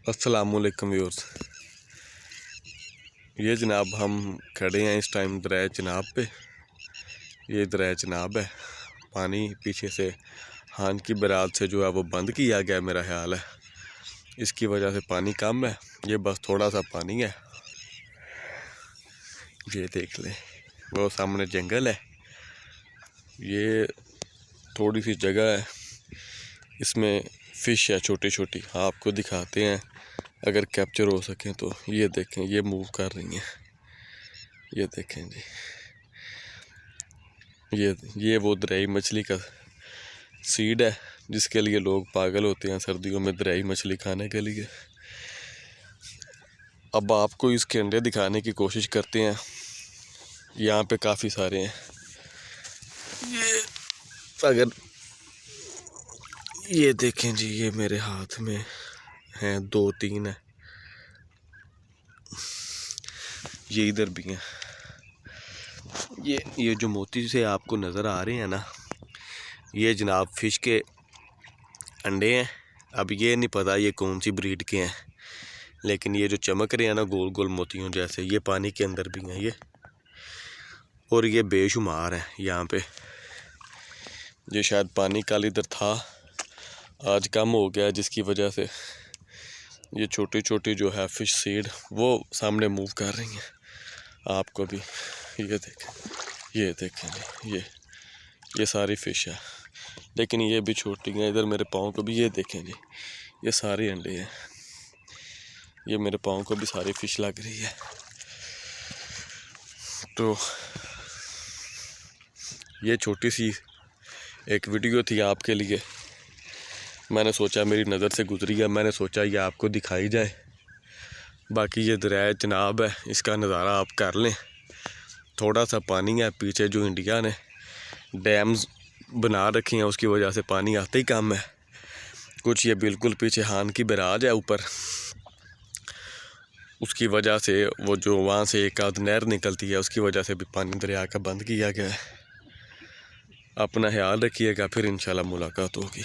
अस्सलामुअलैकुम व्यूअर्स। ये जनाब हम खड़े हैं इस टाइम दरिया चिनाब पे। ये दरिया चिनाब है। पानी पीछे से हान की बरात से जो है वो बंद किया गया, मेरा ख्याल है इसकी वजह से पानी कम है। ये बस थोड़ा सा पानी है। ये देख लें, वो सामने जंगल है। ये थोड़ी सी जगह है, इसमें फ़िश है छोटी छोटी। आपको दिखाते हैं अगर कैप्चर हो सकें तो। ये देखें, ये मूव कर रही हैं। ये देखें जी, ये वो दरियाई मछली का सीड है जिसके लिए लोग पागल होते हैं सर्दियों में दरियाई मछली खाने के लिए। अब आपको इसके अंडे दिखाने की कोशिश करते हैं। यहाँ पे काफ़ी सारे हैं। ये अगर ये देखें जी, ये मेरे हाथ में हैं, 2-3 है। ये इधर भी हैं। ये जो मोती से आपको नज़र आ रहे हैं ना, ये जनाब फ़िश के अंडे हैं। अब ये नहीं पता ये कौन सी ब्रीड के हैं, लेकिन ये जो चमक रहे हैं ना गोल गोल मोतियों जैसे, ये पानी के अंदर भी हैं ये। और ये बेशुमार हैं यहाँ पे। ये शायद पानी कल इधर था, आज कम हो गया, जिसकी वजह से ये छोटी छोटी जो है फ़िश सीड वो सामने मूव कर रही हैं। आपको भी ये देखें जी, ये सारी फ़िश है, लेकिन ये भी छोटी हैं। इधर मेरे पाँव को भी ये देखें जी, ये सारे अंडे हैं। ये मेरे पाँव को भी सारी फ़िश लग रही है। तो ये छोटी सी एक वीडियो थी आपके लिए। मैंने सोचा, मेरी नज़र से गुजरी है, मैंने सोचा ये आपको दिखाई जाए। बाकी ये दरिया चिनाब है, इसका नज़ारा आप कर लें। थोड़ा सा पानी है पीछे, जो इंडिया ने डैम्स बना रखी हैं उसकी वजह से पानी आते ही कम है। कुछ ये बिल्कुल पीछे हान की बराज है ऊपर, उसकी वजह से वो जो वहाँ से एक आध नहर निकलती है उसकी वजह से भी पानी दरिया का बंद किया गया है। अपना ख्याल रखिएगा, फिर इंशाल्लाह मुलाकात होगी।